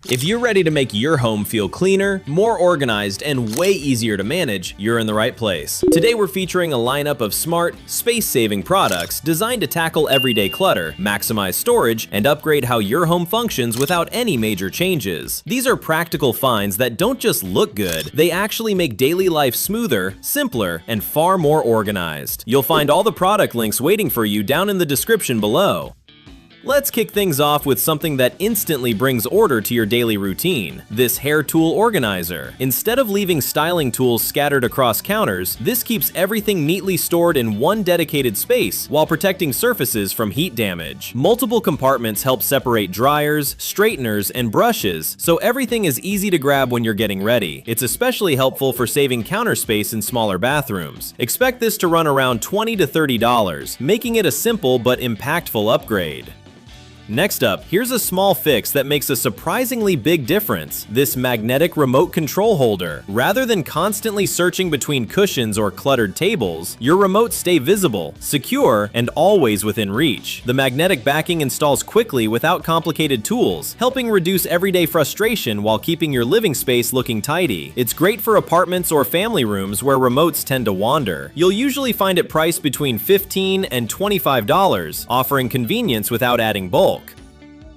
If you're ready to make your home feel cleaner, more organized, and way easier to manage, you're in the right place. Today we're featuring a lineup of smart, space-saving products designed to tackle everyday clutter, maximize storage, and upgrade how your home functions without any major changes. These are practical finds that don't just look good, they actually make daily life smoother, simpler, and far more organized. You'll find all the product links waiting for you down in the description below. Let's kick things off with something that instantly brings order to your daily routine, this hair tool organizer. Instead of leaving styling tools scattered across counters, this keeps everything neatly stored in one dedicated space while protecting surfaces from heat damage. Multiple compartments help separate dryers, straighteners, and brushes, so everything is easy to grab when you're getting ready. It's especially helpful for saving counter space in smaller bathrooms. Expect this to run around $20 to $30, making it a simple but impactful upgrade. Next up, here's a small fix that makes a surprisingly big difference, this magnetic remote control holder. Rather than constantly searching between cushions or cluttered tables, your remotes stay visible, secure, and always within reach. The magnetic backing installs quickly without complicated tools, helping reduce everyday frustration while keeping your living space looking tidy. It's great for apartments or family rooms where remotes tend to wander. You'll usually find it priced between $15 and $25, offering convenience without adding bulk.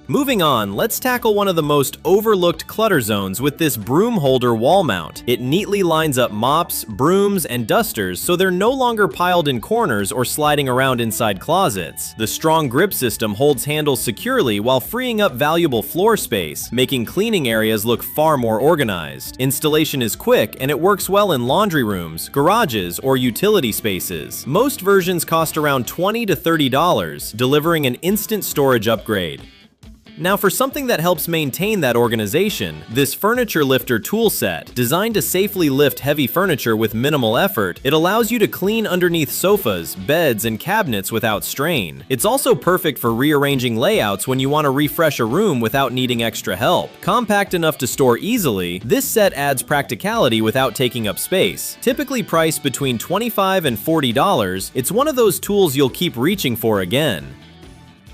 Moving on, let's tackle one of the most overlooked clutter zones with this broom holder wall mount. It neatly lines up mops, brooms, and dusters so they're no longer piled in corners or sliding around inside closets. The strong grip system holds handles securely while freeing up valuable floor space, making cleaning areas look far more organized. Installation is quick and it works well in laundry rooms, garages, or utility spaces. Most versions cost around $20 to $30, delivering an instant storage upgrade. Now for something that helps maintain that organization, this furniture lifter tool set. Designed to safely lift heavy furniture with minimal effort, it allows you to clean underneath sofas, beds, and cabinets without strain. It's also perfect for rearranging layouts when you want to refresh a room without needing extra help. Compact enough to store easily, this set adds practicality without taking up space. Typically priced between $25 and $40, it's one of those tools you'll keep reaching for again.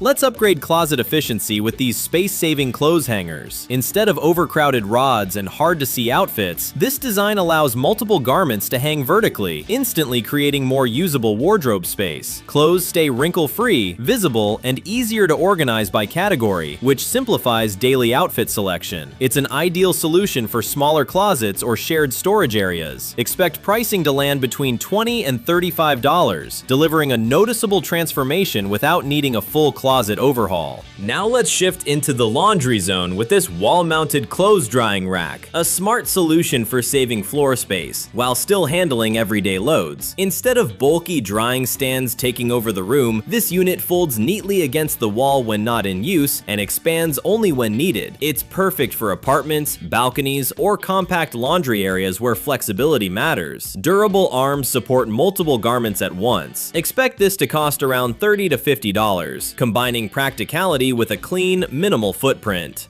Let's upgrade closet efficiency with these space-saving clothes hangers. Instead of overcrowded rods and hard-to-see outfits, this design allows multiple garments to hang vertically, instantly creating more usable wardrobe space. Clothes stay wrinkle-free, visible, and easier to organize by category, which simplifies daily outfit selection. It's an ideal solution for smaller closets or shared storage areas. Expect pricing to land between $20 and $35, delivering a noticeable transformation without needing a full closet overhaul. Now let's shift into the laundry zone with this wall-mounted clothes drying rack, a smart solution for saving floor space while still handling everyday loads. Instead of bulky drying stands taking over the room, this unit folds neatly against the wall when not in use and expands only when needed. It's perfect for apartments, balconies, or compact laundry areas where flexibility matters. Durable arms support multiple garments at once. Expect this to cost around $30 to $50, combining practicality with a clean, minimal footprint.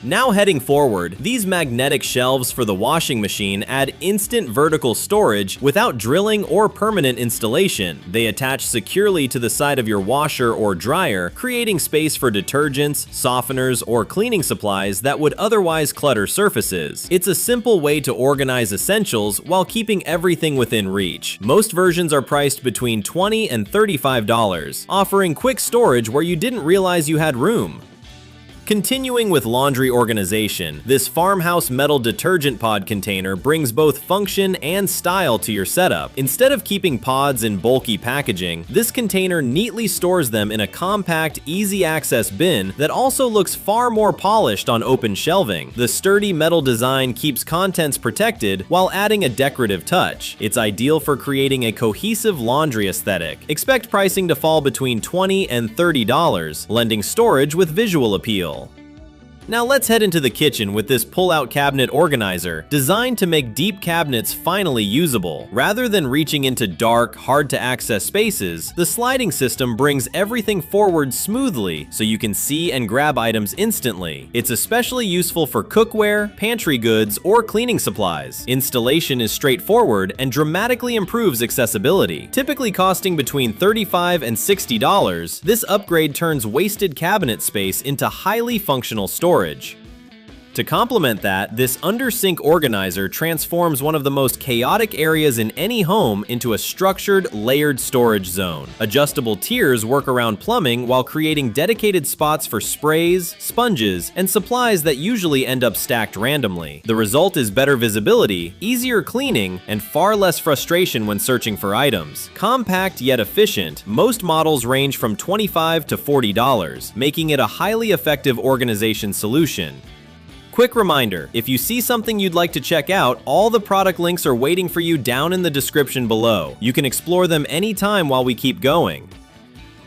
Now heading forward, these magnetic shelves for the washing machine add instant vertical storage without drilling or permanent installation. They attach securely to the side of your washer or dryer, creating space for detergents, softeners, or cleaning supplies that would otherwise clutter surfaces. It's a simple way to organize essentials while keeping everything within reach. Most versions are priced between $20 and $35, offering quick storage where you didn't realize you had room. Continuing with laundry organization, this Farmhouse metal detergent pod container brings both function and style to your setup. Instead of keeping pods in bulky packaging, this container neatly stores them in a compact, easy-access bin that also looks far more polished on open shelving. The sturdy metal design keeps contents protected while adding a decorative touch. It's ideal for creating a cohesive laundry aesthetic. Expect pricing to fall between $20 and $30, lending storage with visual appeal. Now let's head into the kitchen with this pull-out cabinet organizer, designed to make deep cabinets finally usable. Rather than reaching into dark, hard-to-access spaces, the sliding system brings everything forward smoothly so you can see and grab items instantly. It's especially useful for cookware, pantry goods, or cleaning supplies. Installation is straightforward and dramatically improves accessibility. Typically costing between $35 and $60, this upgrade turns wasted cabinet space into highly functional storage. To complement that, this under-sink organizer transforms one of the most chaotic areas in any home into a structured, layered storage zone. Adjustable tiers work around plumbing while creating dedicated spots for sprays, sponges, and supplies that usually end up stacked randomly. The result is better visibility, easier cleaning, and far less frustration when searching for items. Compact yet efficient, most models range from $25 to $40, making it a highly effective organization solution. Quick reminder, if you see something you'd like to check out, all the product links are waiting for you down in the description below. You can explore them anytime while we keep going.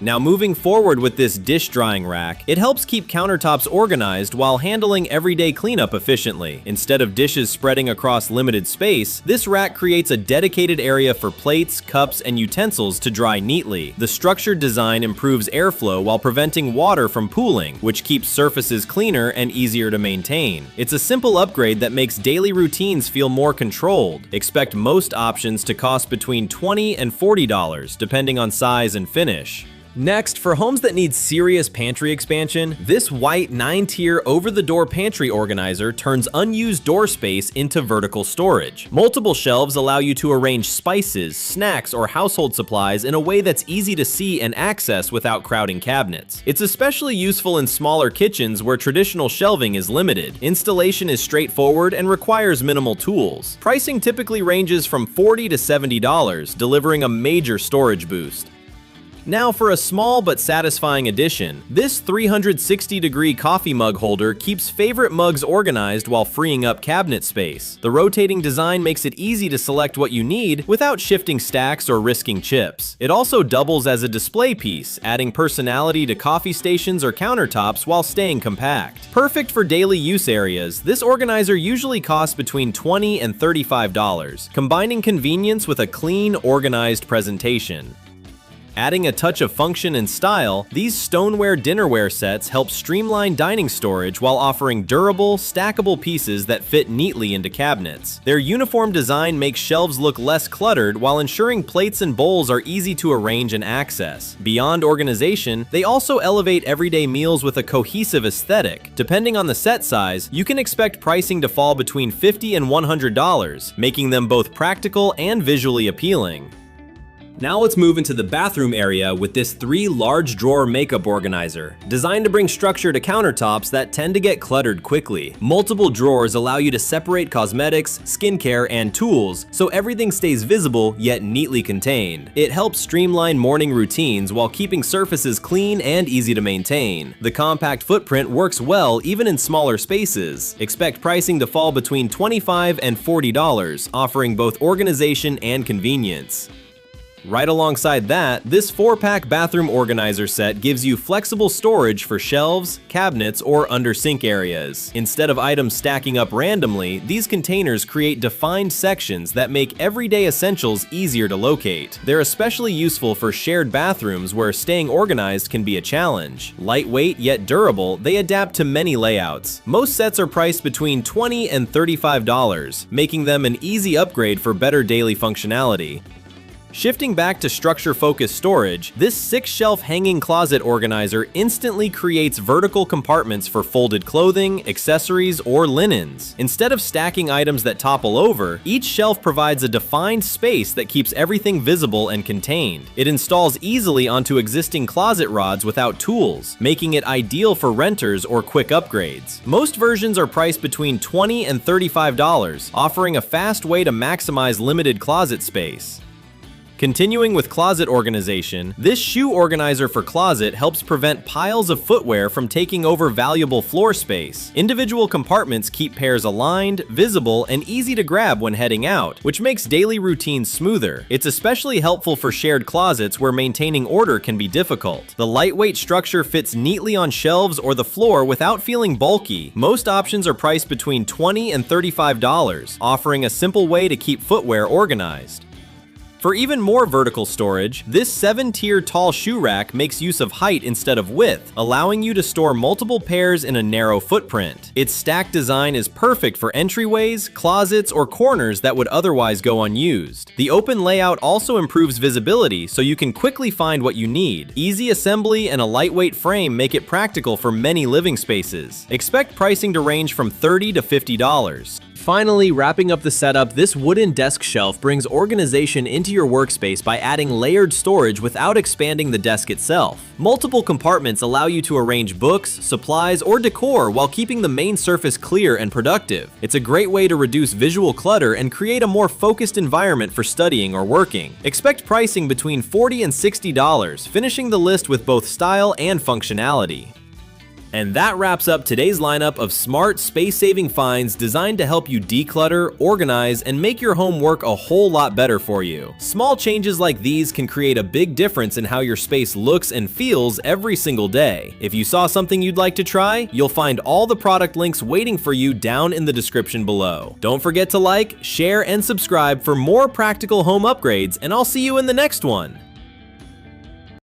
Now moving forward with this dish drying rack, it helps keep countertops organized while handling everyday cleanup efficiently. Instead of dishes spreading across limited space, this rack creates a dedicated area for plates, cups, and utensils to dry neatly. The structured design improves airflow while preventing water from pooling, which keeps surfaces cleaner and easier to maintain. It's a simple upgrade that makes daily routines feel more controlled. Expect most options to cost between $20 and $40, depending on size and finish. Next, for homes that need serious pantry expansion, this white 9-tier over-the-door pantry organizer turns unused door space into vertical storage. Multiple shelves allow you to arrange spices, snacks, or household supplies in a way that's easy to see and access without crowding cabinets. It's especially useful in smaller kitchens where traditional shelving is limited. Installation is straightforward and requires minimal tools. Pricing typically ranges from $40 to $70, delivering a major storage boost. Now for a small but satisfying addition, this 360-degree coffee mug holder keeps favorite mugs organized while freeing up cabinet space. The rotating design makes it easy to select what you need without shifting stacks or risking chips. It also doubles as a display piece, adding personality to coffee stations or countertops while staying compact. Perfect for daily use areas, this organizer usually costs between $20 and $35, combining convenience with a clean, organized presentation. Adding a touch of function and style, these Stoneware dinnerware sets help streamline dining storage while offering durable, stackable pieces that fit neatly into cabinets. Their uniform design makes shelves look less cluttered while ensuring plates and bowls are easy to arrange and access. Beyond organization, they also elevate everyday meals with a cohesive aesthetic. Depending on the set size, you can expect pricing to fall between $50 and $100, making them both practical and visually appealing. Now let's move into the bathroom area with this 3-large drawer makeup organizer, designed to bring structure to countertops that tend to get cluttered quickly. Multiple drawers allow you to separate cosmetics, skincare, and tools, so everything stays visible yet neatly contained. It helps streamline morning routines while keeping surfaces clean and easy to maintain. The compact footprint works well even in smaller spaces. Expect pricing to fall between $25 and $40, offering both organization and convenience. Right alongside that, this 4-pack bathroom organizer set gives you flexible storage for shelves, cabinets, or under-sink areas. Instead of items stacking up randomly, these containers create defined sections that make everyday essentials easier to locate. They're especially useful for shared bathrooms where staying organized can be a challenge. Lightweight yet durable, they adapt to many layouts. Most sets are priced between $20 and $35, making them an easy upgrade for better daily functionality. Shifting back to structure-focused storage, this 6-shelf hanging closet organizer instantly creates vertical compartments for folded clothing, accessories, or linens. Instead of stacking items that topple over, each shelf provides a defined space that keeps everything visible and contained. It installs easily onto existing closet rods without tools, making it ideal for renters or quick upgrades. Most versions are priced between $20 and $35, offering a fast way to maximize limited closet space. Continuing with closet organization, this shoe organizer for closet helps prevent piles of footwear from taking over valuable floor space. Individual compartments keep pairs aligned, visible, and easy to grab when heading out, which makes daily routines smoother. It's especially helpful for shared closets where maintaining order can be difficult. The lightweight structure fits neatly on shelves or the floor without feeling bulky. Most options are priced between $20 and $35, offering a simple way to keep footwear organized. For even more vertical storage, this 7-tier tall shoe rack makes use of height instead of width, allowing you to store multiple pairs in a narrow footprint. Its stacked design is perfect for entryways, closets, or corners that would otherwise go unused. The open layout also improves visibility so you can quickly find what you need. Easy assembly and a lightweight frame make it practical for many living spaces. Expect pricing to range from $30 to $50. Finally, wrapping up the setup, this wooden desk shelf brings organization into your workspace by adding layered storage without expanding the desk itself. Multiple compartments allow you to arrange books, supplies, or decor while keeping the main surface clear and productive. It's a great way to reduce visual clutter and create a more focused environment for studying or working. Expect pricing between $40 and $60, finishing the list with both style and functionality. And that wraps up today's lineup of smart, space-saving finds designed to help you declutter, organize, and make your home work a whole lot better for you. Small changes like these can create a big difference in how your space looks and feels every single day. If you saw something you'd like to try, you'll find all the product links waiting for you down in the description below. Don't forget to like, share, and subscribe for more practical home upgrades, and I'll see you in the next one.